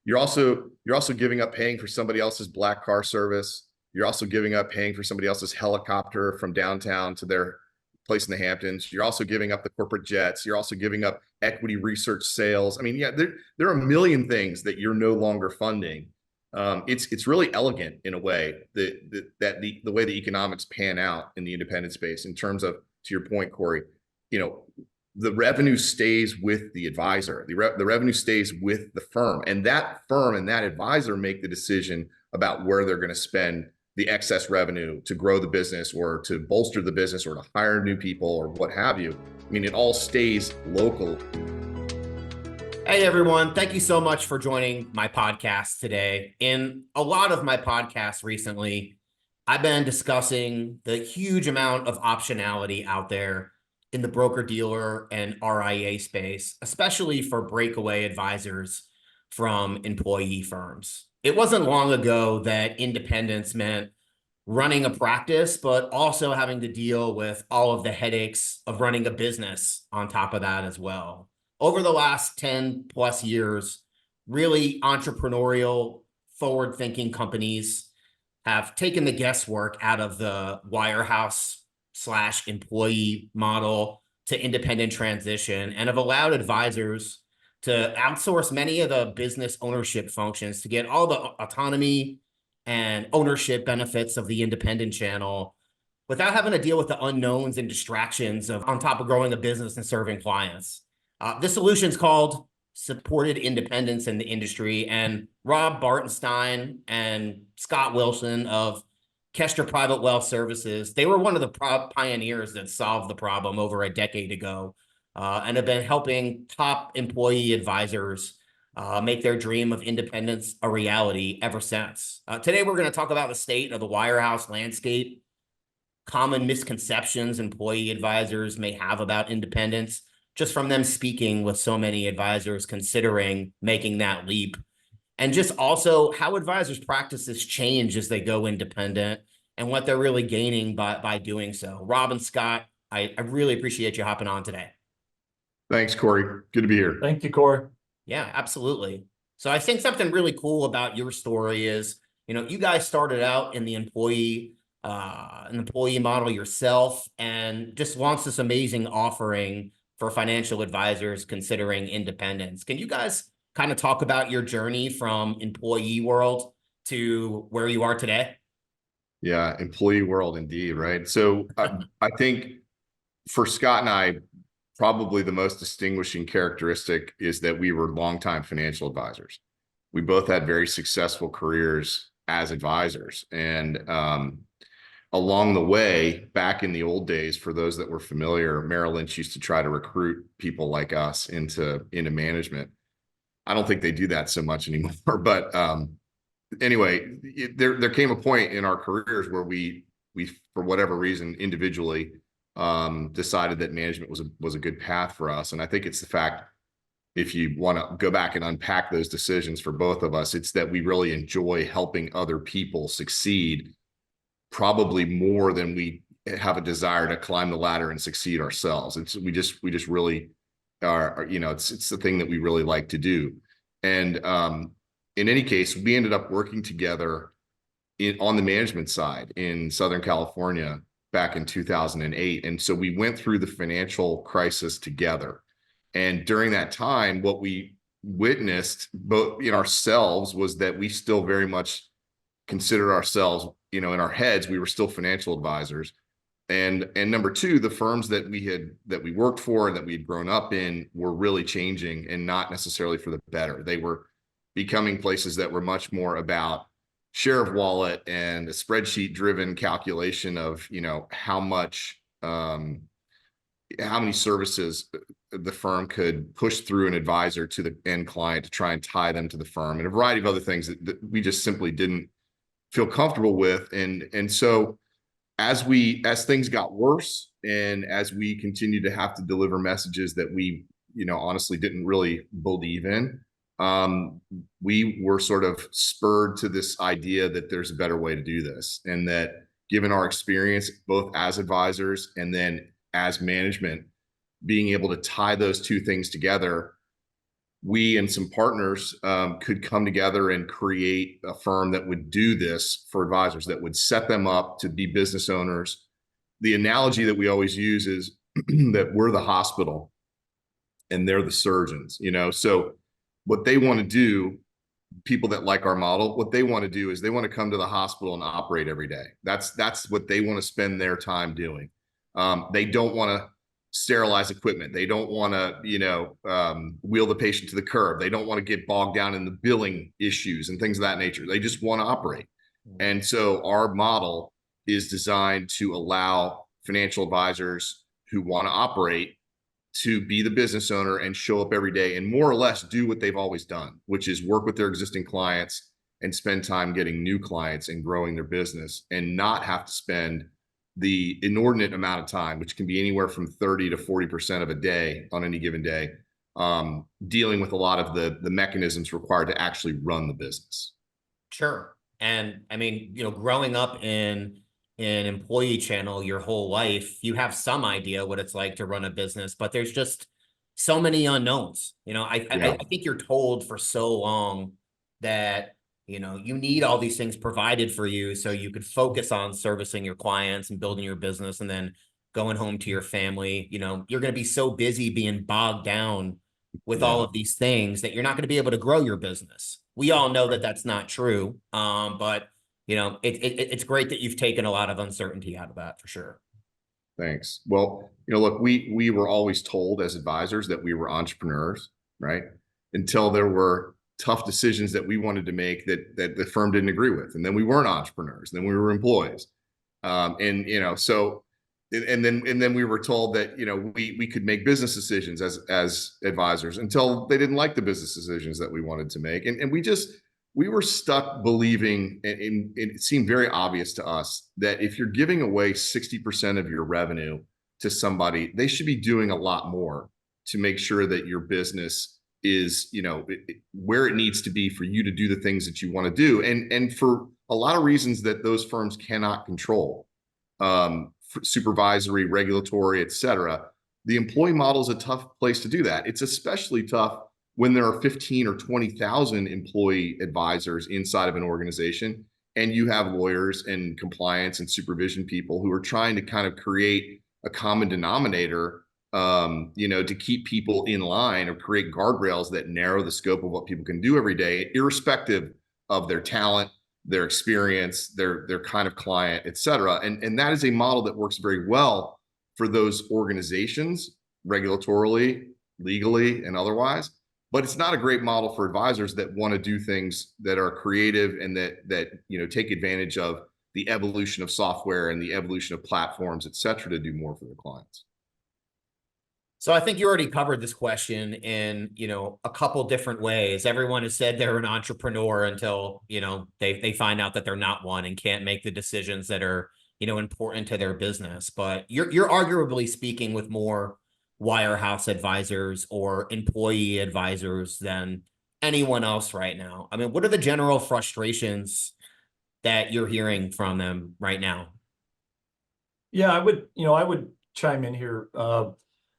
You're also giving up paying for somebody else's black car service. You're also giving up paying for somebody else's helicopter from downtown to their place in the Hamptons. You're also giving up the corporate jets. You're also giving up equity research sales. I mean, yeah, there are a million things that you're no longer funding. It's really elegant in a way that the way the economics pan out in the independent space in terms of, to your point, Corey, you know, the revenue stays with the advisor. The revenue stays with the firm, and that firm and that advisor make the decision about where they're going to spend the excess revenue to grow the business or to bolster the business or to hire new people or what have you. I mean, it all stays local. Hey, everyone. Thank you so much for joining my podcast today. In a lot of my podcasts recently, I've been discussing the huge amount of optionality out there in the broker-dealer and RIA space, especially for breakaway advisors from employee firms. It wasn't long ago that independence meant running a practice, but also having to deal with all of the headaches of running a business on top of that as well. Over the last 10 plus years, really entrepreneurial, forward-thinking companies have taken the guesswork out of the wirehouse/employee model to independent transition and have allowed advisors to outsource many of the business ownership functions to get all the autonomy and ownership benefits of the independent channel without having to deal with the unknowns and distractions of on top of growing a business and serving clients. This solution is called supported independence in the industry, and Rob Bartenstein and Scott Wilson of Kestra Private Wealth Services, they were one of the pioneers that solved the problem over a decade ago and have been helping top employee advisors make their dream of independence a reality ever since. Today, we're going to talk about the state of the wirehouse landscape, common misconceptions employee advisors may have about independence, just from them speaking with so many advisors considering making that leap. And just also how advisors' practices change as they go independent and what they're really gaining by doing so. Rob and Scott, I really appreciate you hopping on today. Thanks, Corey. Good to be here. Thank you, Corey. Yeah, absolutely. So I think something really cool about your story is, you guys started out in the employee model yourself and just launched this amazing offering for financial advisors considering independence. Can you guys kind of talk about your journey from employee world to where you are today? Yeah, employee world indeed, right? So I think for Scott and I, probably the most distinguishing characteristic is that we were longtime financial advisors. We both had very successful careers as advisors. And along the way, back in the old days, for those that were familiar, Merrill Lynch used to try to recruit people like us into management. I don't think they do that so much anymore. But anyway, there came a point in our careers where we for whatever reason, individually, decided that management was a good path for us. And I think it's the fact, if you want to go back and unpack those decisions for both of us, it's that we really enjoy helping other people succeed, probably more than we have a desire to climb the ladder and succeed ourselves. We just really are, it's the thing that we really like to do. And in any case, we ended up working together on the management side in Southern California back in 2008. And so we went through the financial crisis together. And during that time, what we witnessed both in ourselves was that we still very much considered ourselves, in our heads, we were still financial advisors. And number two, the firms that we worked for and that we had grown up in were really changing, and not necessarily for the better. They were becoming places that were much more about share of wallet and a spreadsheet driven calculation of, how many services the firm could push through an advisor to the end client to try and tie them to the firm, and a variety of other things that we just simply didn't feel comfortable with. And so as things got worse, and as we continued to have to deliver messages that we, honestly didn't really believe in, we were sort of spurred to this idea that there's a better way to do this. And that given our experience, both as advisors and then as management, being able to tie those two things together we and some partners could come together and create a firm that would do this for advisors, that would set them up to be business owners. The analogy that we always use is that we're the hospital and they're the surgeons, you know? So what they want to do, people that like our model, what they want to do is they want to come to the hospital and operate every day. That's what they want to spend their time doing. They don't want to sterilize equipment. They don't want to, wheel the patient to the curb. They don't want to get bogged down in the billing issues and things of that nature. They just want to operate. And so our model is designed to allow financial advisors who want to operate to be the business owner and show up every day and more or less do what they've always done, which is work with their existing clients and spend time getting new clients and growing their business, and not have to spend the inordinate amount of time, which can be anywhere from 30 to 40% of a day on any given day, dealing with a lot of the mechanisms required to actually run the business. Sure. And I mean, growing up in an employee channel your whole life, you have some idea what it's like to run a business, but there's just so many unknowns. I think you're told for so long that, you need all these things provided for you so you could focus on servicing your clients and building your business and then going home to your family. You're going to be so busy being bogged down with all of these things that you're not going to be able to grow your business. We all know that that's not true. But it's great that you've taken a lot of uncertainty out of that for sure. Thanks. Well, look, we were always told as advisors that we were entrepreneurs, right? Until there were tough decisions that we wanted to make that the firm didn't agree with, and then we weren't entrepreneurs. Then we were employees, so and then we were told that we could make business decisions as advisors until they didn't like the business decisions that we wanted to make, and we were stuck believing, and it seemed very obvious to us that if you're giving away 60% of your revenue to somebody, they should be doing a lot more to make sure that your business is where it needs to be for you to do the things that you want to do, and for a lot of reasons that those firms cannot control, supervisory, regulatory, etc. The employee model is a tough place to do that. It's especially tough when there are 15 or 20,000 employee advisors inside of an organization, and you have lawyers and compliance and supervision people who are trying to kind of create a common denominator, to keep people in line or create guardrails that narrow the scope of what people can do every day, irrespective of their talent, their experience, their kind of client, et cetera. And that is a model that works very well for those organizations, regulatorily, legally, and otherwise. But it's not a great model for advisors that want to do things that are creative and that take advantage of the evolution of software and the evolution of platforms, et cetera, to do more for their clients. So I think you already covered this question in, a couple different ways. Everyone has said they're an entrepreneur until, they find out that they're not one and can't make the decisions that are, important to their business. But you're arguably speaking with more wirehouse advisors or employee advisors than anyone else right now. I mean, what are the general frustrations that you're hearing from them right now? Yeah, I would chime in here.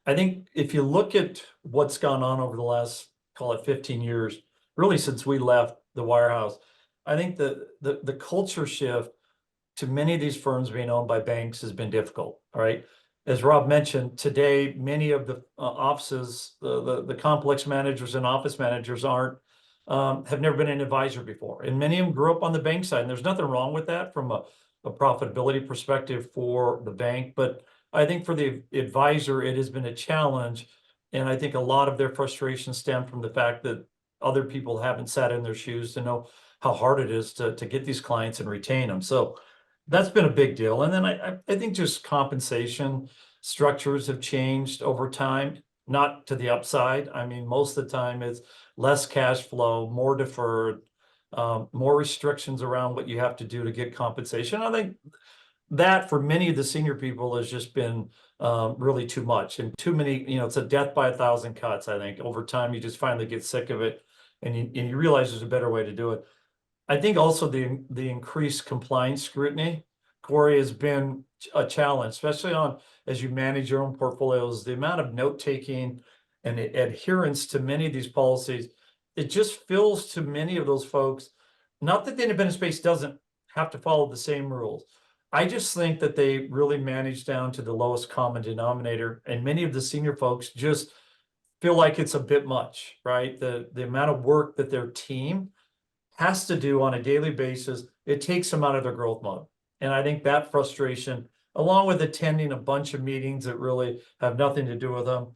I think if you look at what's gone on over the last, call it 15 years, really since we left the wirehouse, I think the culture shift to many of these firms being owned by banks has been difficult. All right. As Rob mentioned, today, many of the offices, the complex managers and office managers have never been an advisor before. And many of them grew up on the bank side. And there's nothing wrong with that from a profitability perspective for the bank. But I think for the advisor, it has been a challenge. And I think a lot of their frustration stem from the fact that other people haven't sat in their shoes to know how hard it is to get these clients and retain them. So that's been a big deal. And then I think just compensation structures have changed over time, not to the upside. I mean, most of the time it's less cash flow, more deferred, more restrictions around what you have to do to get compensation. I think that for many of the senior people has just been really too much and too many, it's a death by 1,000 cuts. I think over time, you just finally get sick of it and you realize there's a better way to do it. I think also the increased compliance scrutiny, Corey, has been a challenge, especially as you manage your own portfolios. The amount of note taking and adherence to many of these policies, it just feels to many of those folks, not that the independent space doesn't have to follow the same rules. I just think that they really manage down to the lowest common denominator, and many of the senior folks just feel like it's a bit much, right? The amount of work that their team has to do on a daily basis, it takes them out of their growth mode. And I think that frustration, along with attending a bunch of meetings that really have nothing to do with them,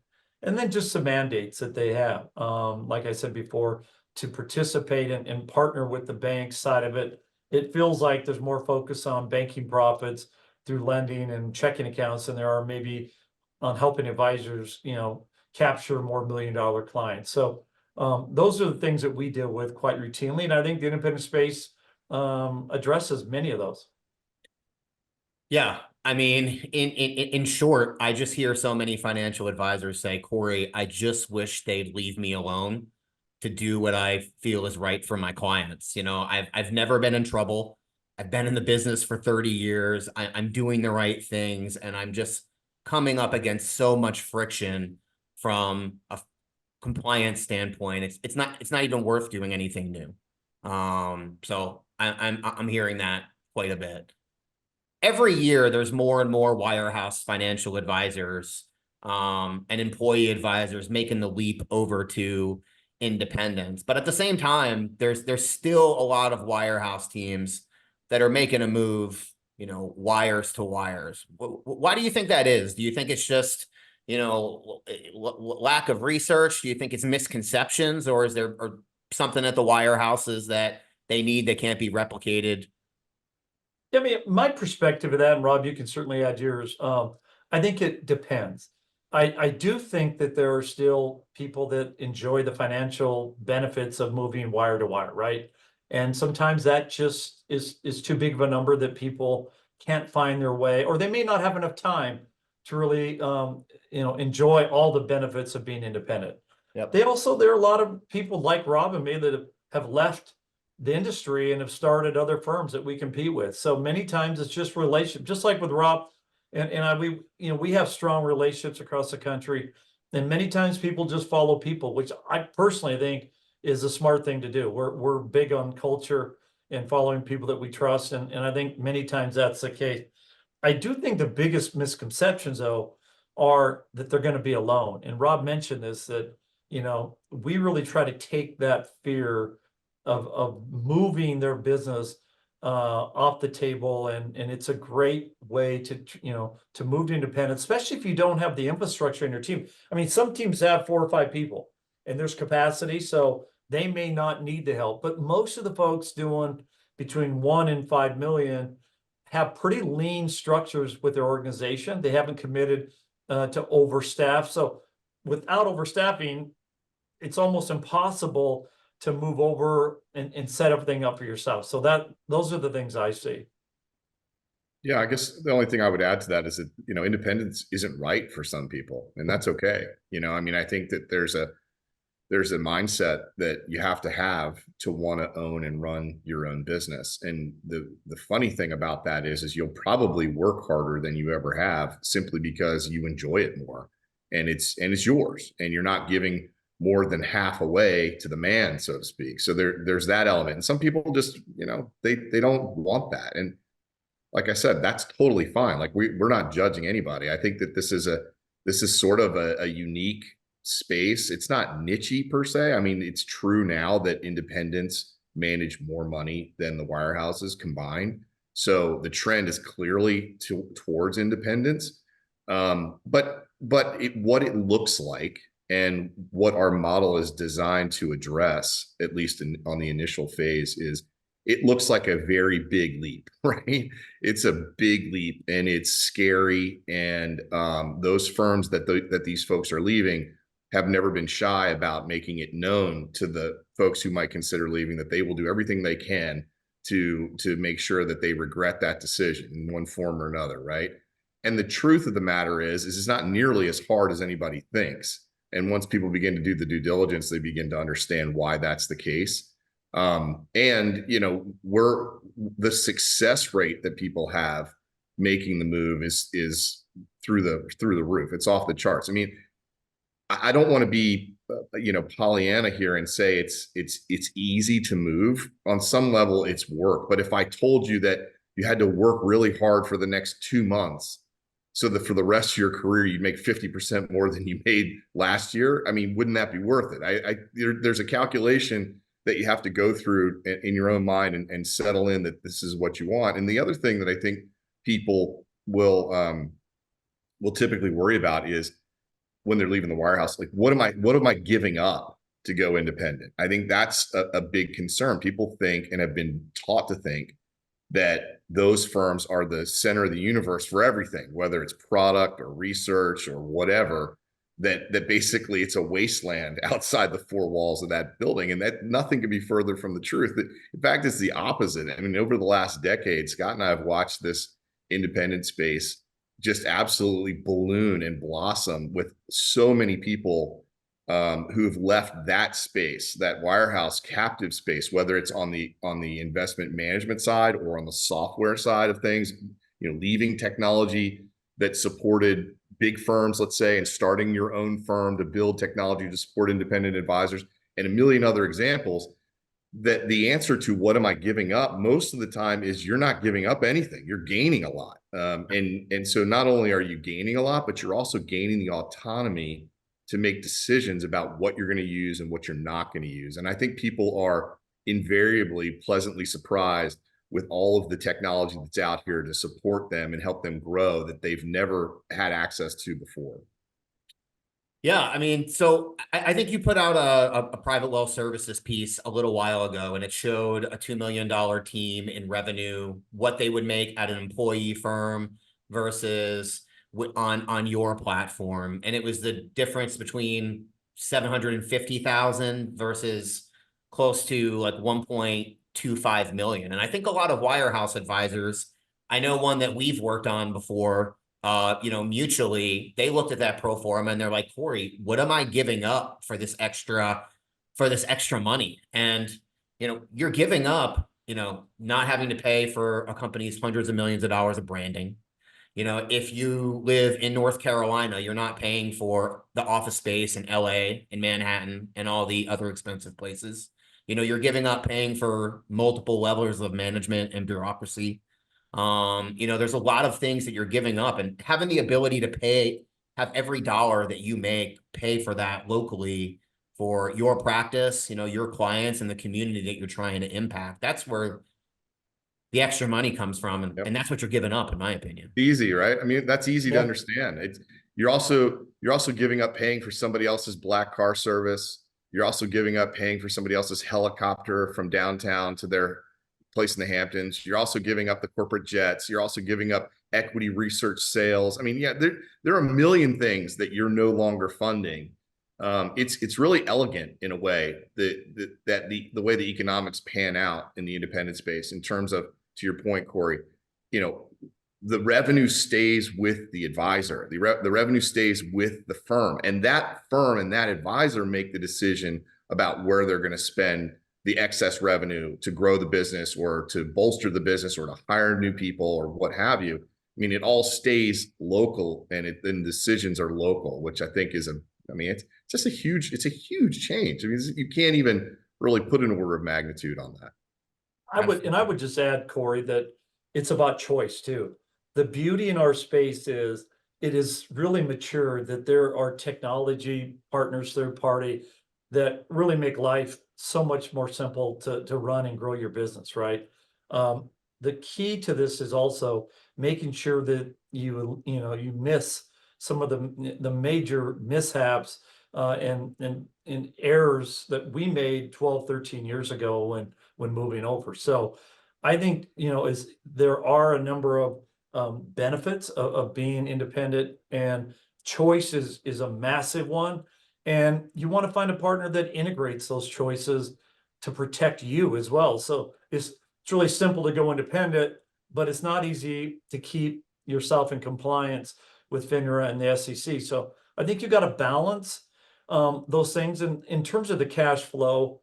and then just the mandates that they have, like I said before, to participate and partner with the bank side of it, it feels like there's more focus on banking profits through lending and checking accounts than there are maybe on helping advisors, capture more million-dollar clients. So those are the things that we deal with quite routinely, and I think the independent space addresses many of those. Yeah, I mean, in short, I just hear so many financial advisors say, Corey, I just wish they'd leave me alone to do what I feel is right for my clients. I've never been in trouble. I've been in the business for 30 years. I'm doing the right things, and I'm just coming up against so much friction from a compliance standpoint. It's not even worth doing anything new. So I'm hearing that quite a bit. Every year there's more and more wirehouse financial advisors and employee advisors making the leap over to independence. But at the same time, there's still a lot of wirehouse teams that are making a move, wires to wires. Why do you think that is? Do you think it's just, lack of research? Do you think it's misconceptions, or is there something at the wirehouses that they need that can't be replicated? I mean, my perspective of that, and Rob, you can certainly add yours. I think it depends. I do think that there are still people that enjoy the financial benefits of moving wire to wire, right? And sometimes that just is too big of a number that people can't find their way, or they may not have enough time to really enjoy all the benefits of being independent. Yep. There are a lot of people like Rob and me that have left the industry and have started other firms that we compete with. So many times it's just relationship, just like with Rob we have strong relationships across the country. And many times people just follow people, which I personally think is a smart thing to do. We're big on culture and following people that we trust. And I think many times that's the case. I do think the biggest misconceptions, though, are that they're going to be alone. And Rob mentioned this, that, we really try to take that fear of moving their business off the table. And it's a great way to move to independence, especially if you don't have the infrastructure in your team. I mean, some teams have 4 or 5 people and there's capacity, so they may not need the help. But most of the folks doing between 1 and 5 million have pretty lean structures with their organization. They haven't committed to overstaff. So without overstaffing, it's almost impossible to move over and set everything up for yourself. So those are the things I see. Yeah, I guess the only thing I would add to that is that, independence isn't right for some people, and that's okay. I mean, I think that there's a mindset that you have to want to own and run your own business. And the funny thing about that is you'll probably work harder than you ever have simply because you enjoy it more, and it's yours, and you're not giving more than half away to the man, so to speak. So there's that element. And some people just, they don't want that. And like I said, that's totally fine. Like we're not judging anybody. I think that this is sort of a unique space. It's not niche-y per se. I mean, it's true now that independents manage more money than the wirehouses combined. So the trend is clearly towards independence. But what it looks like and what our model is designed to address, at least on the initial phase, is it looks like a very big leap, right? It's a big leap and it's scary. And those firms that these folks are leaving have never been shy about making it known to the folks who might consider leaving that they will do everything they can to make sure that they regret that decision in one form or another, right? And the truth of the matter is it's not nearly as hard as anybody thinks. And once people begin to do the due diligence, they begin to understand why that's the case. And the success rate that people have making the move is through the roof. It's off the charts. I mean, I don't want to be, Pollyanna here and say it's easy to move. On some level, it's work. But if I told you that you had to work really hard for the next 2 months, so that for the rest of your career you'd make 50% more than you made last year, I mean, wouldn't that be worth it? There's a calculation that you have to go through in your own mind and settle in that this is what you want. And the other thing that I think people will typically worry about is when they're leaving the wirehouse, like what am I giving up to go independent? I think that's a big concern. People think and have been taught to think that those firms are the center of the universe for everything, whether it's product or research or whatever, that basically it's a wasteland outside the four walls of that building. And that nothing could be further from the truth. In fact, it's the opposite. I mean, over the last decade, Scott and I have watched this independent space just absolutely balloon and blossom with so many people who have left that space, that wirehouse captive space, whether it's on the investment management side or on the software side of things, leaving technology that supported big firms, let's say, and starting your own firm to build technology to support independent advisors, and a million other examples. That the answer to what am I giving up most of the time is you're not giving up anything. You're gaining a lot. And so not only are you gaining a lot, but you're also gaining the autonomy to make decisions about what you're going to use and what you're not going to use. And I think people are invariably pleasantly surprised with all of the technology that's out here to support them and help them grow that they've never had access to before. Yeah, I mean, so I think you put out a private wealth services piece a little while ago, and it showed a $2 million team in revenue, what they would make at an employee firm versus on your platform. And it was the difference between 750,000 versus close to like 1.25 million. And I think a lot of wirehouse advisors, I know one that we've worked on before, mutually, they looked at that pro forma and they're like, Corey, what am I giving up for this extra money? And, you're giving up, not having to pay for a company's hundreds of millions of dollars of branding. If you live in North Carolina, you're not paying for the office space in LA, in Manhattan, and all the other expensive places. You're giving up paying for multiple levels of management and bureaucracy. There's a lot of things that you're giving up, and having the ability to have every dollar that you make pay for that locally for your practice, your clients and the community that you're trying to impact. That's where the extra money comes from. And that's what you're giving up, in my opinion. Easy, right? I mean, that's easy to Yeah. understand. You're also giving up paying for somebody else's black car service. You're also giving up paying for somebody else's helicopter from downtown to their place in the Hamptons. You're also giving up the corporate jets. You're also giving up equity research sales. I mean, yeah, there are a million things that you're no longer funding. It's really elegant in a way that the way the economics pan out in the independent space in terms of, to your point, Corey, the revenue stays with the advisor. The revenue stays with the firm, and that firm and that advisor make the decision about where they're going to spend the excess revenue to grow the business or to bolster the business or to hire new people or what have you. I mean, it all stays local, and decisions are local, which I think is it's just a huge change. I mean, you can't even really put an order of magnitude on that. I would just add, Corey, that it's about choice too. The beauty in our space is it is really mature, that there are technology partners, third party, that really make life so much more simple to run and grow your business, right? The key to this is also making sure that you miss some of the major mishaps and errors that we made 12, 13 years ago when moving over. So I think, there are a number of benefits of being independent, and choice is a massive one. And you want to find a partner that integrates those choices to protect you as well. So it's really simple to go independent, but it's not easy to keep yourself in compliance with FINRA and the SEC. So I think you got to balance those things. And in terms of the cash flow,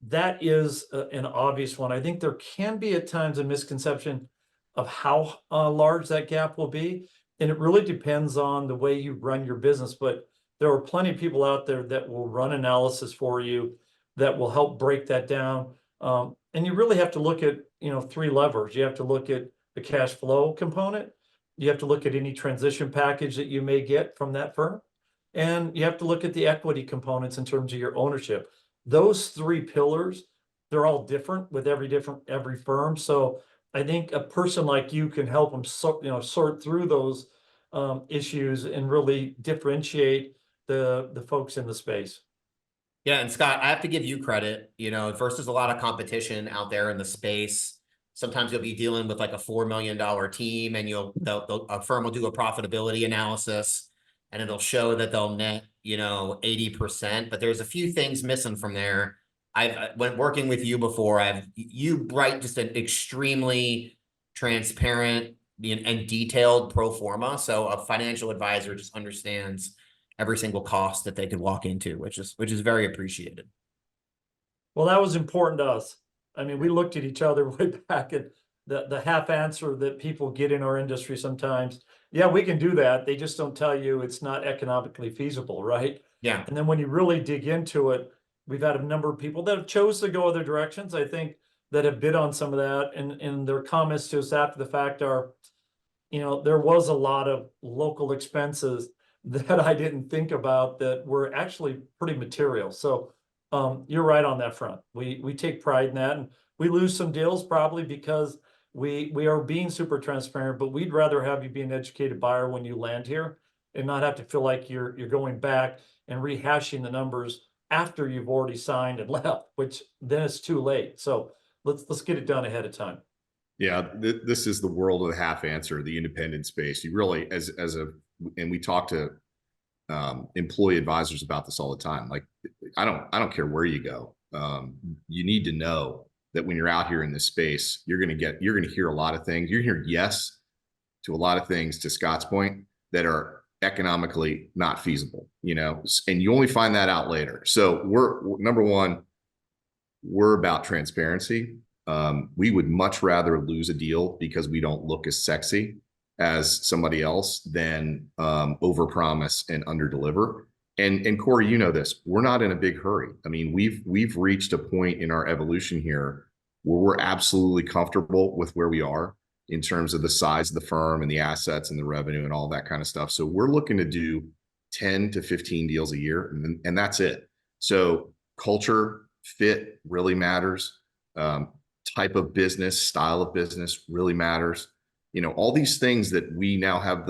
that is an obvious one. I think there can be at times a misconception of how large that gap will be. And it really depends on the way you run your business. But there are plenty of people out there that will run analysis for you, that will help break that down. And you really have to look at, you know, 3 levers. You have to look at the cash flow component. You have to look at any transition package that you may get from that firm. And you have to look at the equity components in terms of your ownership. Those 3 pillars, they're all different with every firm. So I think a person like you can help them sort through those issues and really differentiate the folks in the space. Yeah, and Scott, I have to give you credit, you know, versus a lot of competition out there in the space. Sometimes you'll be dealing with like a $4 million team, and a firm will do a profitability analysis, and it'll show that they'll net, you know, 80%, but there's a few things missing from there. When working with you before, you write just an extremely transparent and detailed pro forma, so a financial advisor just understands every single cost that they could walk into, which is very appreciated. Well, that was important to us. I mean, we looked at each other way back at the half answer that people get in our industry sometimes. Yeah, we can do that. They just don't tell you it's not economically feasible, right? Yeah. And then when you really dig into it, we've had a number of people that have chose to go other directions, I think, that have bid on some of that. And their comments to us after the fact are, you know, there was a lot of local expenses that I didn't think about that were actually pretty material. So you're right on that front. We take pride in that, and we lose some deals probably because we are being super transparent, but we'd rather have you be an educated buyer when you land here and not have to feel like you're going back and rehashing the numbers after you've already signed and left, which then it's too late. So let's get it done ahead of time. Yeah, this is the world of the half answer, the independent space. You really, and we talk to employee advisors about this all the time. Like, I don't care where you go. You need to know that when you're out here in this space, you're going to hear a lot of things. You're going to hear yes to a lot of things, to Scott's point, that are economically not feasible, you know, and you only find that out later. So we're number one, we're about transparency. We would much rather lose a deal because we don't look as sexy as somebody else than overpromise and underdeliver. And Corey, you know this, we're not in a big hurry. I mean, we've reached a point in our evolution here where we're absolutely comfortable with where we are in terms of the size of the firm and the assets and the revenue and all that kind of stuff. So we're looking to do 10 to 15 deals a year, and that's it. So culture fit really matters. Type of business, style of business really matters. You know, all these things that we now have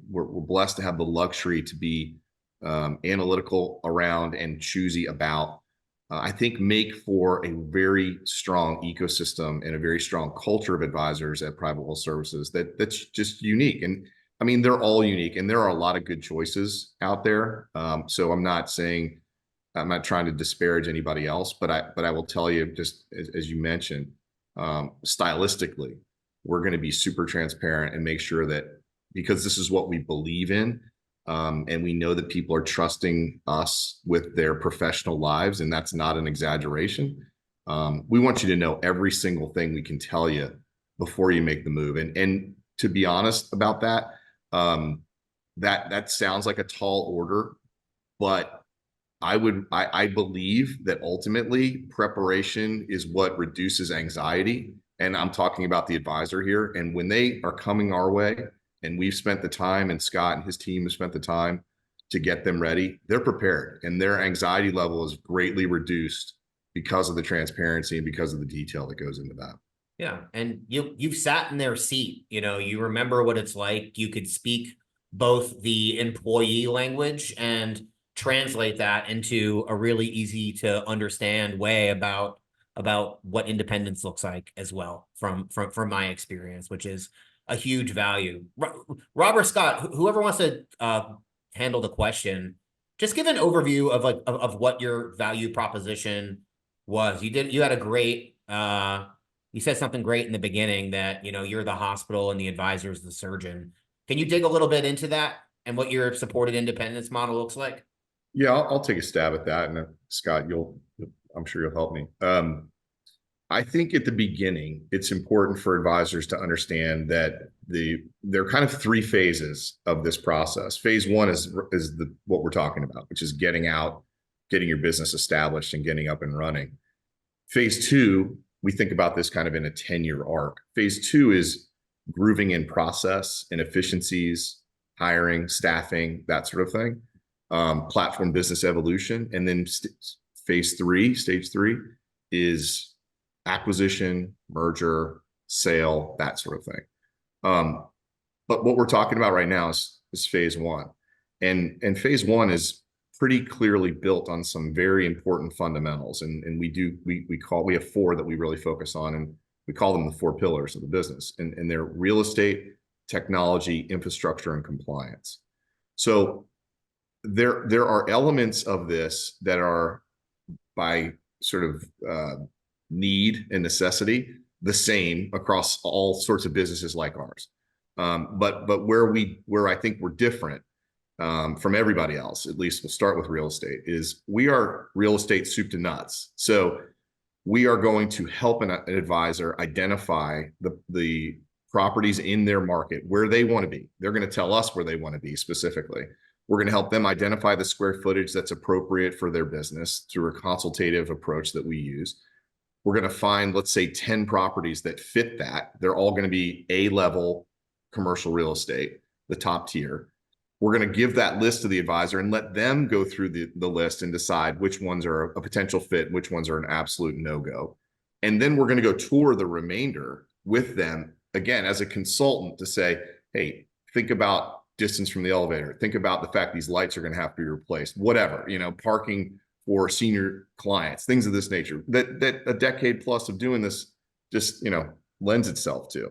we're blessed to have the luxury to be analytical around and choosy about, I think make for a very strong ecosystem and a very strong culture of advisors at Private Wealth Services that's just unique. And I mean, they're all unique, and there are a lot of good choices out there. So I'm not trying to disparage anybody else, but I will tell you, just as you mentioned, stylistically, we're going to be super transparent and make sure that, because this is what we believe in, and we know that people are trusting us with their professional lives, and that's not an exaggeration. We want you to know every single thing we can tell you before you make the move. And to be honest about that, that sounds like a tall order, but I believe that ultimately preparation is what reduces anxiety. And I'm talking about the advisor here. And when they are coming our way, and we've spent the time, and Scott and his team have spent the time to get them ready, they're prepared, and their anxiety level is greatly reduced because of the transparency and because of the detail that goes into that. Yeah. And you've sat in their seat, you know, you remember what it's like. You could speak both the employee language and translate that into a really easy to understand way about what independence looks like as well from my experience, which is a huge value. Robert, Scott, whoever wants to handle the question, just give an overview of what your value proposition was. You had a great you said something great in the beginning, that, you know, you're the hospital and the advisor is the surgeon. Can you dig a little bit into that and what your supported independence model looks like? Yeah, I'll take a stab at that, and Scott, I'm sure you'll help me. I think at the beginning, it's important for advisors to understand that there are kind of three phases of this process. Phase one is what we're talking about, which is getting out, getting your business established, and getting up and running. Phase two, we think about this kind of in a 10-year arc. Phase two is grooving in process and efficiencies, hiring, staffing, that sort of thing, platform business evolution. And then phase three, stage three, is acquisition, merger, sale, that sort of thing. But what we're talking about right now is phase one. And phase one is pretty clearly built on some very important fundamentals. And we have four that we really focus on, and we call them the four pillars of the business. And they're real estate, technology, infrastructure, and compliance. So there are elements of this that are by sort of need and necessity the same across all sorts of businesses like ours. But where I think we're different from everybody else, at least we'll start with real estate, is we are real estate soup to nuts. So we are going to help an advisor identify the properties in their market where they want to be. They're going to tell us where they want to be specifically. We're going to help them identify the square footage that's appropriate for their business through a consultative approach that we use. We're going to find, let's say, 10 properties that fit that. They're all going to be A-level commercial real estate, the top tier. We're going to give that list to the advisor and let them go through the list and decide which ones are a potential fit, which ones are an absolute no-go. And then we're going to go tour the remainder with them, again, as a consultant, to say, hey, think about distance from the elevator. Think about the fact these lights are going to have to be replaced, whatever, parking for senior clients, things of this nature that a decade plus of doing this just, lends itself to.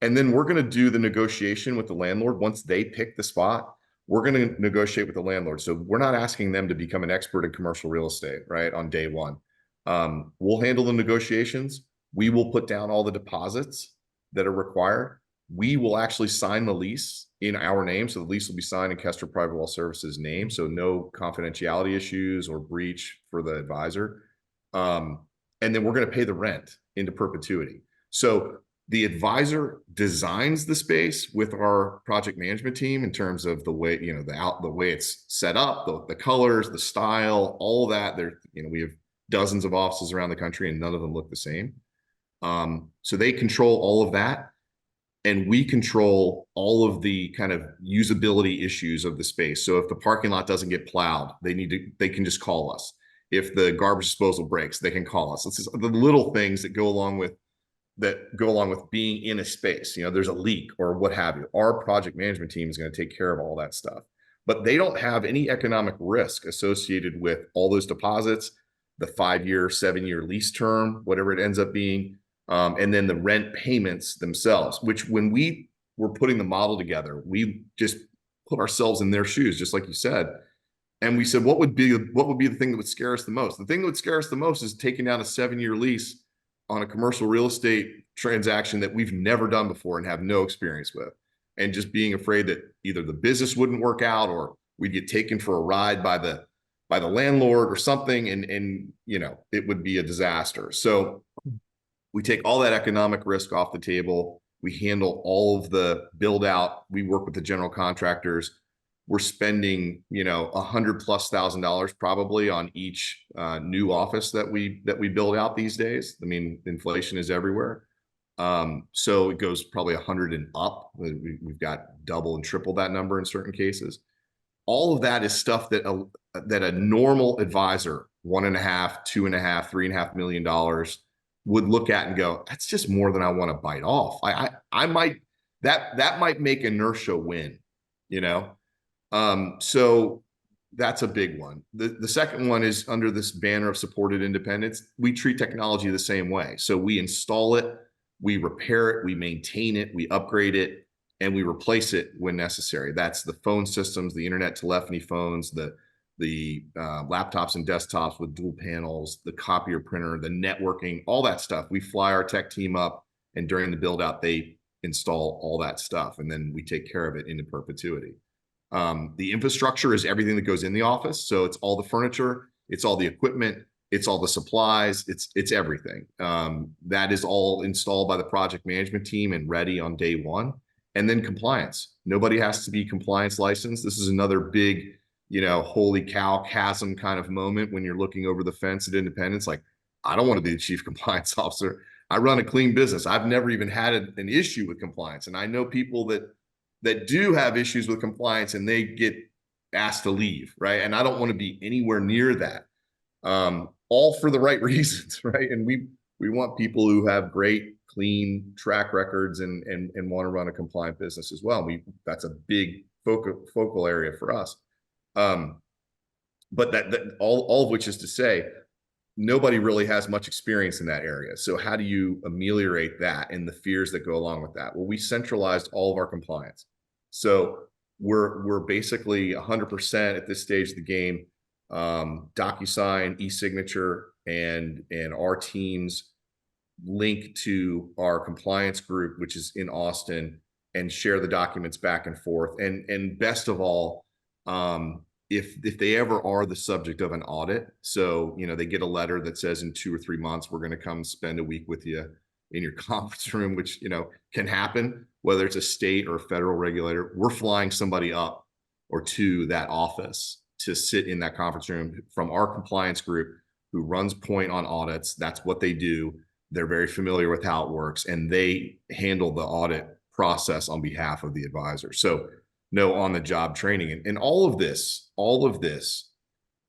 And then we're going to do the negotiation with the landlord. Once they pick the spot, we're going to negotiate with the landlord. So we're not asking them to become an expert in commercial real estate, right, on day one. We'll handle the negotiations. We will put down all the deposits that are required. We will actually sign the lease in our name. So the lease will be signed in Kestra Private Wealth Services' name. So no confidentiality issues or breach for the advisor. And then we're going to pay the rent into perpetuity. So the advisor designs the space with our project management team in terms of the way, the way it's set up, the colors, the style, all that. We have dozens of offices around the country and none of them look the same. So they control all of that. And we control all of the kind of usability issues of the space. So if the parking lot doesn't get plowed, they can just call us. If the garbage disposal breaks, they can call us. It's just the little things that go along with being in a space. There's a leak or what have you. Our project management team is going to take care of all that stuff. But they don't have any economic risk associated with all those deposits, the 5-year, 7-year lease term, whatever it ends up being. And then the rent payments themselves, which when we were putting the model together, we just put ourselves in their shoes, just like you said. And we said, what would be the thing that would scare us the most? The thing that would scare us the most is taking down a 7-year lease on a commercial real estate transaction that we've never done before and have no experience with. And just being afraid that either the business wouldn't work out or we'd get taken for a ride by the landlord or something. And it would be a disaster. So we take all that economic risk off the table. We handle all of the build out. We work with the general contractors. We're spending, $100,000+ probably on each new office that we build out these days. I mean, inflation is everywhere. So it goes probably 100 and up. We've got double and triple that number in certain cases. All of that is stuff that a normal advisor, $1.5, $2.5, $3.5 million would look at and go, that's just more than I want to bite off. I might, that might make inertia win, so that's a big one. The second one is under this banner of supported independence. We treat technology the same way. So we install it, we repair it, we maintain it, we upgrade it, and we replace it when necessary. That's the phone systems, the internet telephony phones, the laptops and desktops with dual panels, the copier printer, the networking, all that stuff. We fly our tech team up, and during the build out, they install all that stuff, and then we take care of it into perpetuity. The infrastructure is everything that goes in the office. So it's all the furniture, it's all the equipment, it's all the supplies, it's everything. That is all installed by the project management team and ready on day one. And then compliance. Nobody has to be compliance licensed. This is another big, holy cow chasm kind of moment when you're looking over the fence at Independence. Like, I don't want to be the chief compliance officer. I run a clean business. I've never even had an issue with compliance. And I know people that do have issues with compliance and they get asked to leave, right? And I don't want to be anywhere near that. All for the right reasons, right? And we want people who have great, clean track records and want to run a compliant business as well. That's a big focal area for us. But that all of which is to say, nobody really has much experience in that area. So how do you ameliorate that and the fears that go along with that? Well, we centralized all of our compliance. So we're basically 100% at this stage of the game. DocuSign, e-signature, and our teams link to our compliance group, which is in Austin, and share the documents back and forth. And best of all, if they ever are the subject of an audit, so they get a letter that says in 2 or 3 months we're going to come spend a week with you in your conference room, which can happen, whether it's a state or a federal regulator, we're flying somebody up or to that office to sit in that conference room from our compliance group who runs point on audits. That's what they do. They're very familiar with how it works, and they handle the audit process on behalf of the advisor. So no on-the-job training. And all of this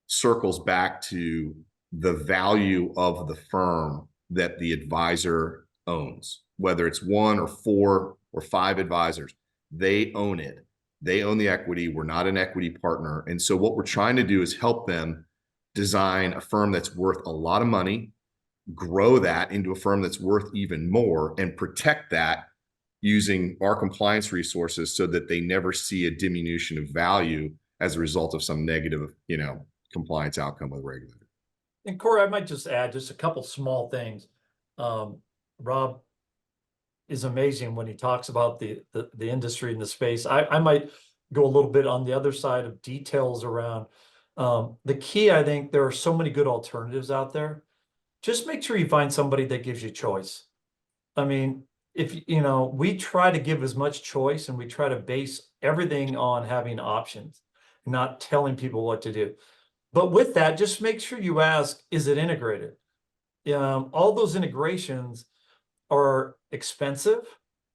circles back to the value of the firm that the advisor owns, whether it's 1 or 4 or 5 advisors. They own it. They own the equity. We're not an equity partner. And so what we're trying to do is help them design a firm that's worth a lot of money, grow that into a firm that's worth even more, and protect that using our compliance resources so that they never see a diminution of value as a result of some negative, compliance outcome with a regulator. And Corey, I might just add just a couple small things. Rob is amazing when he talks about the industry and the space. I might go a little bit on the other side of details around the key. I think there are so many good alternatives out there. Just make sure you find somebody that gives you choice. I mean, if we try to give as much choice, and we try to base everything on having options, not telling people what to do. But with that, just make sure you ask, is it integrated? All those integrations are expensive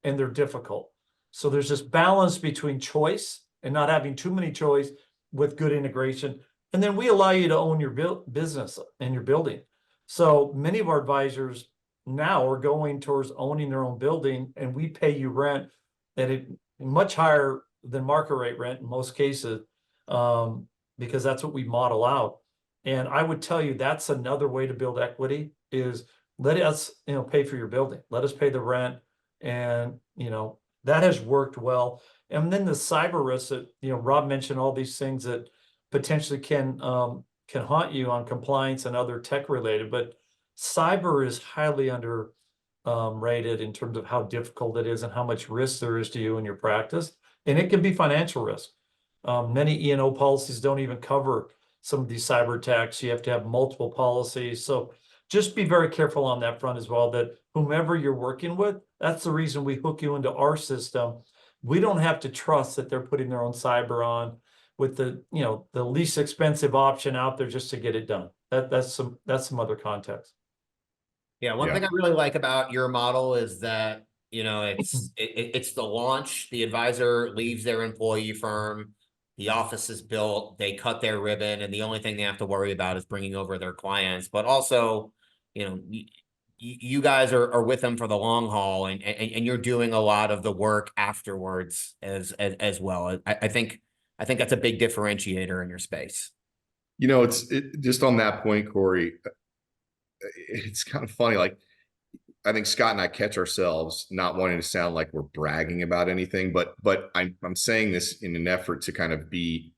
and they're difficult. So there's this balance between choice and not having too many choice with good integration. And then we allow you to own your business and your building. So many of our advisors now are going towards owning their own building, and we pay you rent at a much higher than market rate rent in most cases, because that's what we model out. And I would tell you that's another way to build equity is let us, pay for your building. Let us pay the rent. And, that has worked well. And then the cyber risks that, Rob mentioned all these things that potentially can haunt you on compliance and other tech related, but cyber is highly under rated in terms of how difficult it is and how much risk there is to you in your practice. And it can be financial risk. Many E&O policies don't even cover some of these cyber attacks. You have to have multiple policies. So just be very careful on that front as well, that whomever you're working with, that's the reason we hook you into our system. We don't have to trust that they're putting their own cyber on with the least expensive option out there just to get it done. That's some other context. Yeah, one thing I really like about your model is that, it's the launch. The advisor leaves their employee firm, the office is built, they cut their ribbon, and the only thing they have to worry about is bringing over their clients. But also, you guys are with them for the long haul, and you're doing a lot of the work afterwards as well. I think that's a big differentiator in your space. It's just on that point, Corey, it's kind of funny. Like, I think Scott and I catch ourselves not wanting to sound like we're bragging about anything, but I'm saying this in an effort to kind of be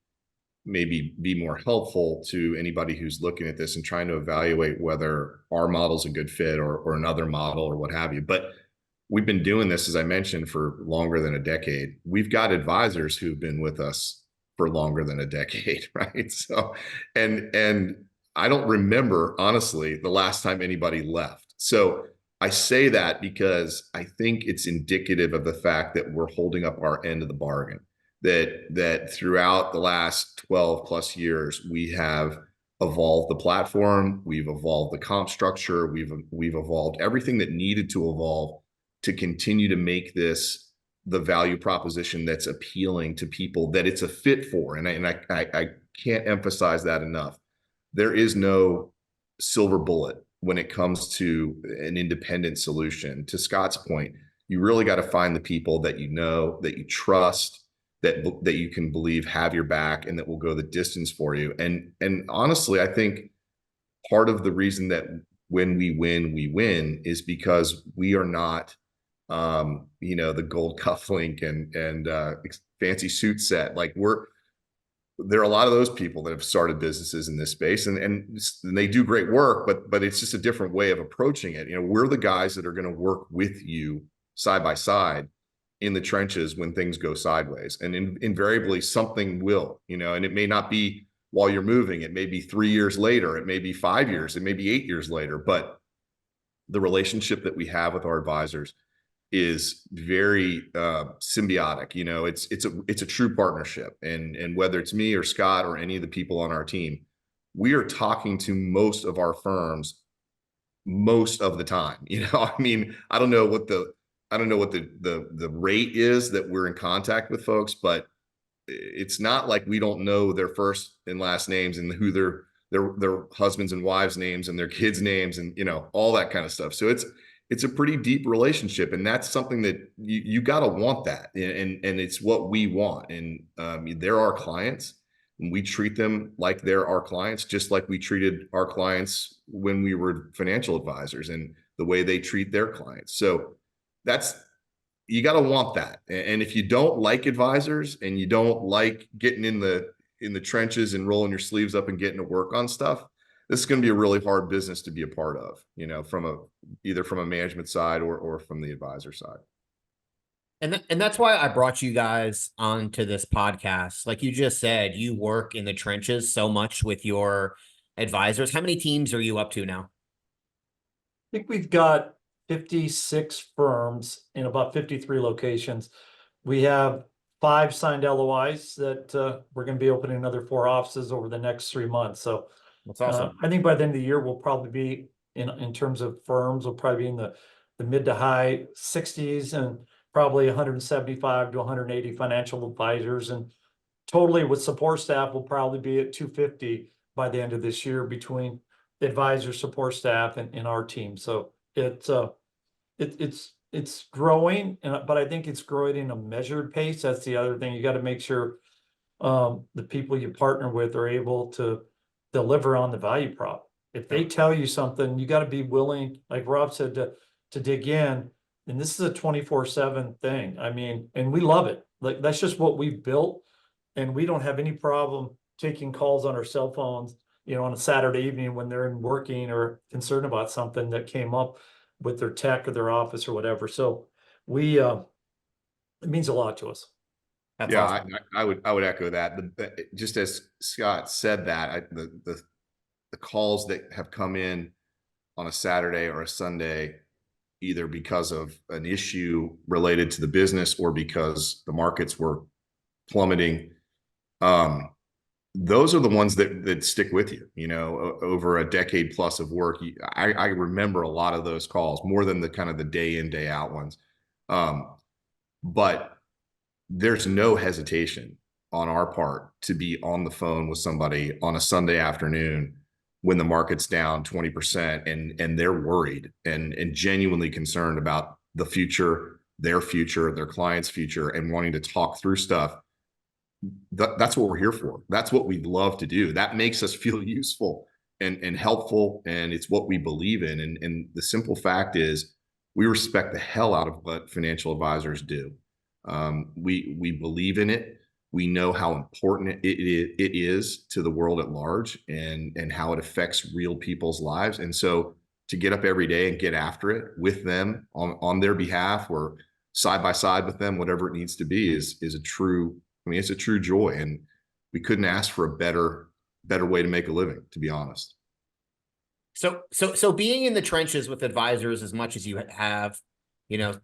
more helpful to anybody who's looking at this and trying to evaluate whether our model's a good fit or another model or what have you. But we've been doing this, as I mentioned, for longer than a decade. We've got advisors who've been with us for longer than a decade, right? So, and I don't remember, honestly, the last time anybody left. So I say that because I think it's indicative of the fact that we're holding up our end of the bargain. That throughout the last 12 plus years, we have evolved the platform, we've evolved the comp structure, we've evolved everything that needed to evolve to continue to make this the value proposition that's appealing to people that it's a fit for. And I can't emphasize that enough. There is no silver bullet when it comes to an independent solution. To Scott's point, you really got to find the people that you know, that you trust, that you can believe have your back and that will go the distance for you. And honestly, I think part of the reason that when we win is because we are not the gold cufflink and fancy suit set. Like there are a lot of those people that have started businesses in this space and they do great work, but it's just a different way of approaching it. We're the guys that are going to work with you side by side in the trenches when things go sideways, and invariably something will, and it may not be while you're moving. It may be 3 years later, it may be 5 years, it may be 8 years later, but the relationship that we have with our advisors is very symbiotic. It's a true partnership, and whether it's me or Scott or any of the people on our team, we are talking to most of our firms most of the time. I mean, I don't know what the rate is that we're in contact with folks, but it's not like we don't know their first and last names and who their husbands and wives names and their kids names and all that kind of stuff. So it's a pretty deep relationship, and that's something that you got to want that, and it's what we want. And they're our clients, and we treat them like they're our clients, just like we treated our clients when we were financial advisors, and the way they treat their clients. So you got to want that. And if you don't like advisors and you don't like getting in the trenches and rolling your sleeves up and getting to work on stuff, this is going to be a really hard business to be a part of, either from a management side or from the advisor side. And that's why I brought you guys onto this podcast. Like you just said, you work in the trenches so much with your advisors. How many teams are you up to now? I think we've got 56 firms in about 53 locations. We have 5 signed LOIs that we're going to be opening another 4 offices over the next 3 months. So That's awesome. I think by the end of the year, we'll probably be in terms of firms, we'll probably be in the mid to high 60s and probably 175 to 180 financial advisors. And totally with support staff, we'll probably be at 250 by the end of this year between the advisor, support staff, and our team. So it's growing, but I think it's growing in a measured pace. That's the other thing. You got to make sure the people you partner with are able to deliver on the value prop. If they tell you something, you got to be willing, like Rob said, to dig in. And this is a 24/7 thing. I mean, and we love it. Like that's just what we've built, and we don't have any problem taking calls on our cell phones, on a Saturday evening when they're working or concerned about something that came up with their tech or their office or whatever. So it means a lot to us. That's Yeah, awesome. I would echo that. Just as Scott said that, the calls that have come in on a Saturday or a Sunday, either because of an issue related to the business or because the markets were plummeting, those are the ones that stick with you, over a decade plus of work. I remember a lot of those calls more than the kind of the day in, day out ones. But there's no hesitation on our part to be on the phone with somebody on a Sunday afternoon when the market's down 20% and they're worried and genuinely concerned about the future, their client's future, and wanting to talk through stuff. That's what we're here for. That's what we love to do. That makes us feel useful and helpful, and it's what we believe in. And the simple fact is we respect the hell out of what financial advisors do. We believe in it. We know how important it is to the world at large and how it affects real people's lives. And so to get up every day and get after it with them on their behalf or side by side with them, whatever it needs to be, is a true, it's a true joy. And we couldn't ask for a better way to make a living, to be honest. So being in the trenches with advisors as much as you have,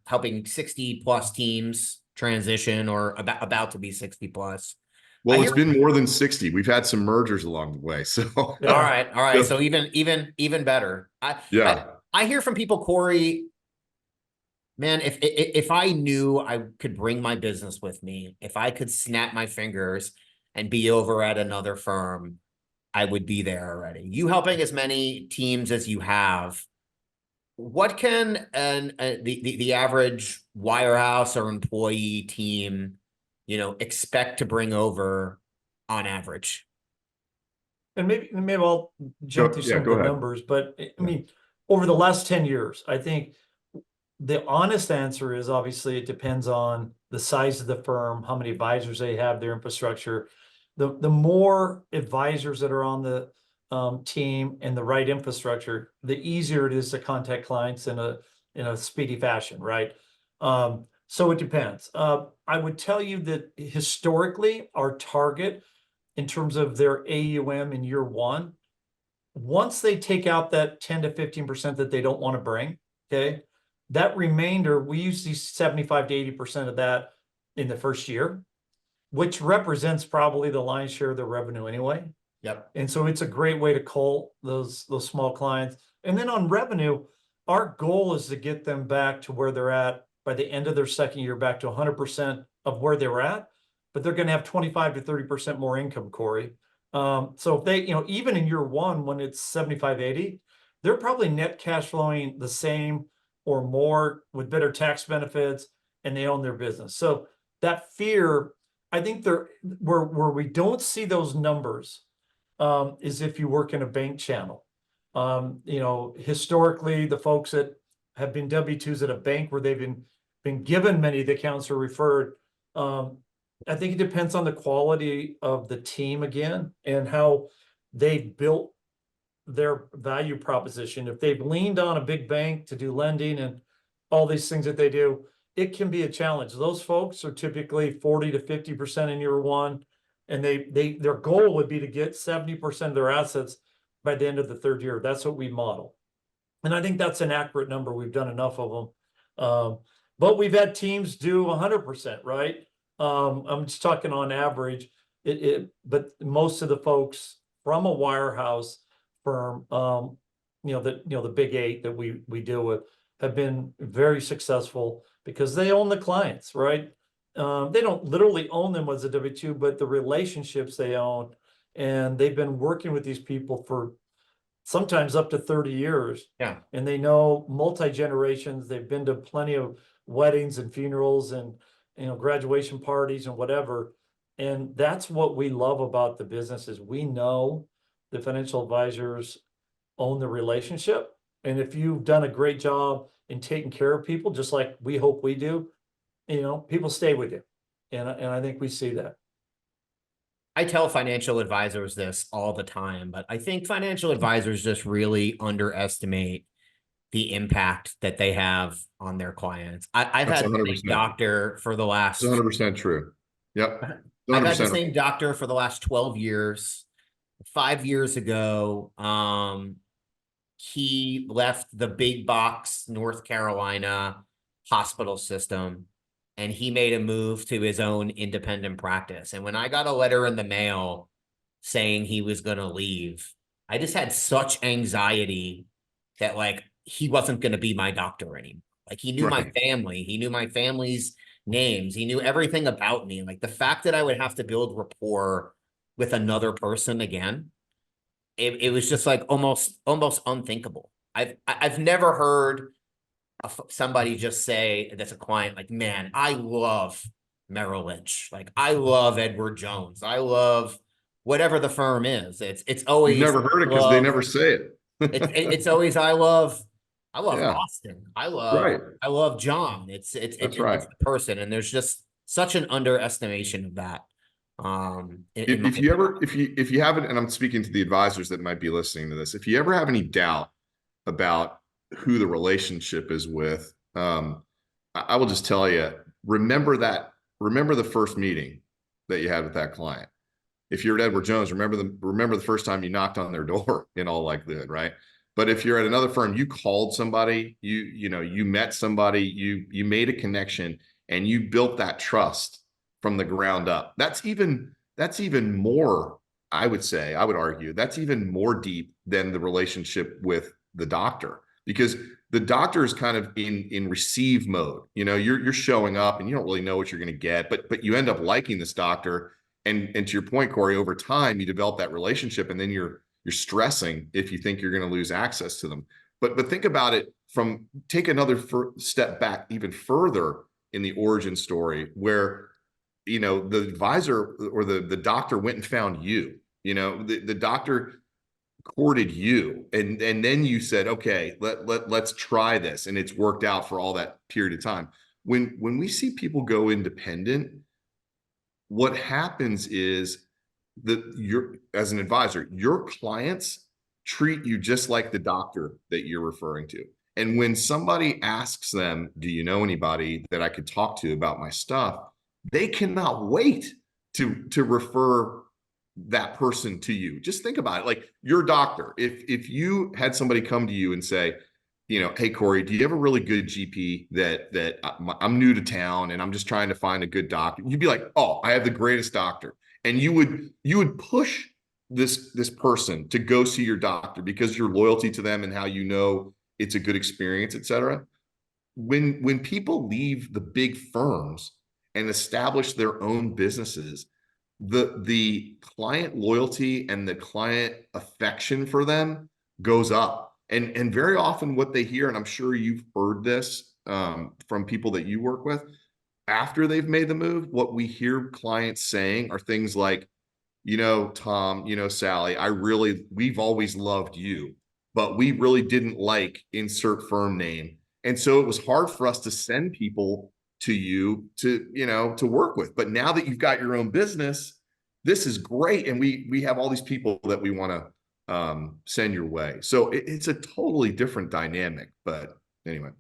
helping 60 plus teams transition or about to be 60 plus. I Well, it's hear, been more than 60. We've had some mergers along the way. So all right. All right. so, So even better. yeah. I hear from people, Corey, man, if I knew I could bring my business with me, if I could snap my fingers and be over at another firm, I would be there already. You helping as many teams as you have, what can the average wirehouse or employee team, expect to bring over on average? And maybe I'll jump through some of Go the ahead. numbers, but I Yeah. mean, over the last 10 years, I think the honest answer is obviously it depends on the size of the firm, how many advisors they have, their infrastructure. The more advisors that are on the team and the right infrastructure, the easier it is to contact clients in a speedy fashion, right? So it depends. I would tell you that historically, our target in terms of their AUM in year one, once they take out that 10 to 15% that they don't want to bring, okay, that remainder, we usually 75 to 80% of that in the first year, which represents probably the lion's share of their revenue anyway. Yep. And so it's a great way to cull those small clients. And then on revenue, our goal is to get them back to where they're at by the end of their second year, back to 100% of where they were at, but they're going to have 25 to 30% more income, Corey. So if they, even in year one, when it's 75, 80, they're probably net cash flowing the same or more with better tax benefits, and they own their business. So that fear, I think where we don't see those numbers is if you work in a bank channel. Historically, the folks that have been W-2s at a bank where they've been given many of the accounts or referred, I think it depends on the quality of the team again and how they built their value proposition. If they've leaned on a big bank to do lending and all these things that they do, it can be a challenge. Those folks are typically 40 to 50% in year one, and their goal would be to get 70% of their assets by the end of the third year. That's what we model. And I think that's an accurate number. We've done enough of them. But we've had teams do 100%, right? I'm just talking on average. But most of the folks from a wirehouse firm, the big eight that we deal with, have been very successful because they own the clients, right? They don't literally own them as a W-2, but the relationships they own, and they've been working with these people for sometimes up to 30 years. Yeah. And they know multi-generations. They've been to plenty of weddings and funerals and graduation parties and whatever. And that's what we love about the business is we know the financial advisors own the relationship. And if you've done a great job in taking care of people, just like we hope we do, people stay with you. And I think we see that. I tell financial advisors this all the time, but I think financial advisors just really underestimate the impact that they have on their clients. I've That's had the 100%. same doctor for the last It's 100% true. Yep. I've had the 100%. same doctor for the last 12 years. 5 years ago, he left the big box North Carolina hospital system and he made a move to his own independent practice. And when I got a letter in the mail saying he was going to leave, I just had such anxiety that like he wasn't going to be my doctor anymore. Like he knew my Right. family, he knew my family's names, he knew everything about me. Like the fact that I would have to build rapport with another person again, it was just like almost unthinkable. I've never heard somebody just say that's a client like, man, I love Merrill Lynch, like I love Edward Jones, I love whatever the firm is. It's always You've never heard it because they never say it. it's always I love Yeah. Austin, I Right. love John. It's That's right. the person, and there's just such an underestimation of that. If you haven't, and I'm speaking to the advisors that might be listening to this, if you ever have any doubt about who the relationship is with, I will just tell you, remember the first meeting that you had with that client. If you're at Edward Jones, remember the first time you knocked on their door in all likelihood, right? But if you're at another firm, you called somebody, you met somebody, you made a connection, and you built that trust from the ground up. That's even more, I would argue, that's even more deep than the relationship with the doctor, because the doctor is kind of in receive mode. You're showing up and you don't really know what you're going to get, but you end up liking this doctor. And to your point, Corey, over time, you develop that relationship, and then you're stressing if you think you're going to lose access to them. But think about it take another step back even further in the origin story, where the advisor or the doctor went and found you. The doctor courted you, and then you said, okay, let's try this, and it's worked out for all that period of time. When we see people go independent, what happens is as an advisor, your clients treat you just like the doctor that you're referring to. And when somebody asks them, do you know anybody that I could talk to about my stuff, they cannot wait to refer that person to you. Just think about it. Like your doctor, if you had somebody come to you and say, hey, Corey, do you have a really good GP that I'm new to town and I'm just trying to find a good doctor? You'd be like, oh, I have the greatest doctor. And you would push this person to go see your doctor because your loyalty to them and how it's a good experience, et cetera. When people leave the big firms and establish their own businesses, the client loyalty and the client affection for them goes up. And very often what they hear, and I'm sure you've heard this from people that you work with, after they've made the move, what we hear clients saying are things like, Tom, Sally, we've always loved you, but we really didn't like insert firm name. And so it was hard for us to send people to you to work with. But now that you've got your own business, this is great. And we have all these people that we want to send your way. So it's a totally different dynamic. But anyway,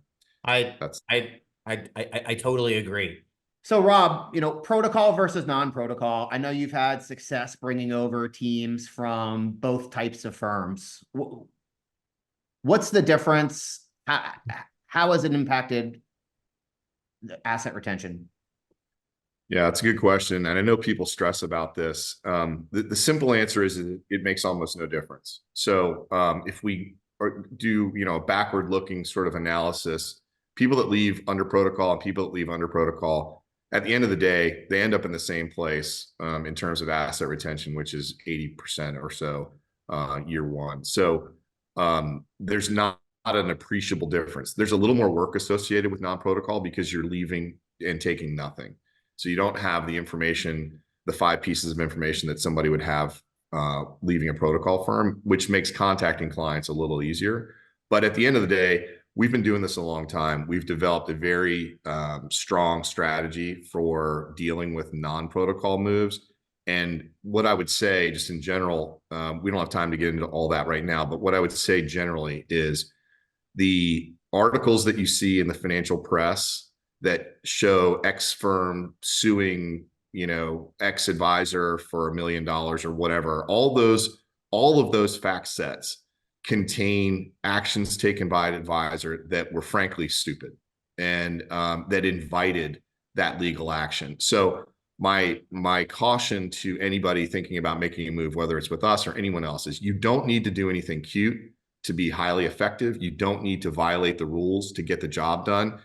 I totally agree. So Rob, protocol versus non-protocol. I know you've had success bringing over teams from both types of firms. What's the difference? How has it impacted asset retention? Yeah, it's a good question. And I know people stress about this. The simple answer is it makes almost no difference. So if we do, a backward looking sort of analysis, people that leave under protocol and people that leave under protocol, at the end of the day, they end up in the same place in terms of asset retention, which is 80% or so year one. So there's not an appreciable difference. There's a little more work associated with non-protocol because you're leaving and taking nothing. So you don't have the information, the 5 pieces of information that somebody would have leaving a protocol firm, which makes contacting clients a little easier. But at the end of the day, we've been doing this a long time. We've developed a very strong strategy for dealing with non-protocol moves. And what I would say, just in general, we don't have time to get into all that right now, but what I would say generally is the articles that you see in the financial press that show X firm suing, X advisor for $1 million or whatever, all of those fact sets contain actions taken by an advisor that were frankly stupid and that invited that legal action. So my caution to anybody thinking about making a move, whether it's with us or anyone else, is you don't need to do anything cute to be highly effective. You don't need to violate the rules to get the job done.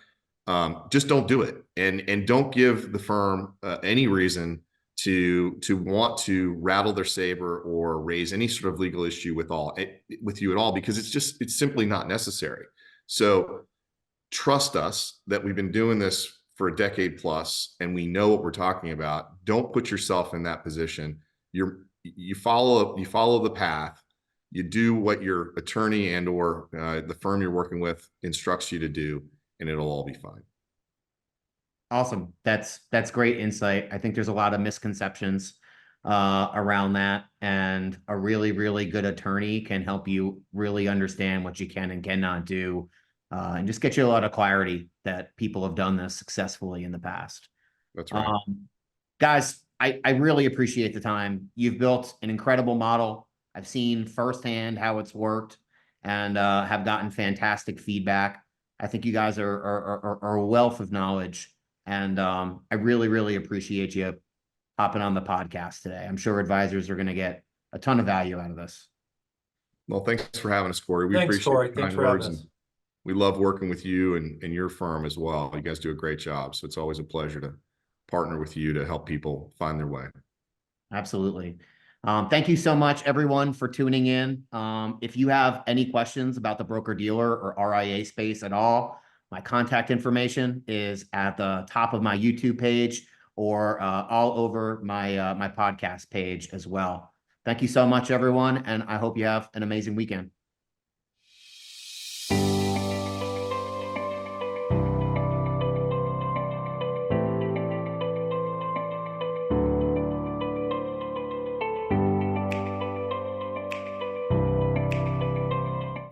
Just don't do it, and don't give the firm any reason to want to rattle their saber or raise any sort of legal issue with you at all, because it's simply not necessary. So trust us that we've been doing this for a decade plus, and we know what we're talking about. Don't put yourself in that position. You follow the path. You do what your attorney and or the firm you're working with instructs you to do, and it'll all be fine. Awesome. That's great insight. I think there's a lot of misconceptions around that, and a really, really good attorney can help you really understand what you can and cannot do, and just get you a lot of clarity that people have done this successfully in the past. That's right. Guys, I really appreciate the time. You've built an incredible model. I've seen firsthand how it's worked, and have gotten fantastic feedback. I think you guys are a wealth of knowledge, and I really, really appreciate you hopping on the podcast today. I'm sure advisors are going to get a ton of value out of this. Well, thanks for having us, Corey. We Thanks, appreciate Corey. the Thanks kind for having words, us. and we love working with you and your firm as well. You guys do a great job. So it's always a pleasure to partner with you to help people find their way. Absolutely. Thank you so much, everyone, for tuning in. If you have any questions about the broker-dealer or RIA space at all, my contact information is at the top of my YouTube page or all over my podcast page as well. Thank you so much, everyone, and I hope you have an amazing weekend.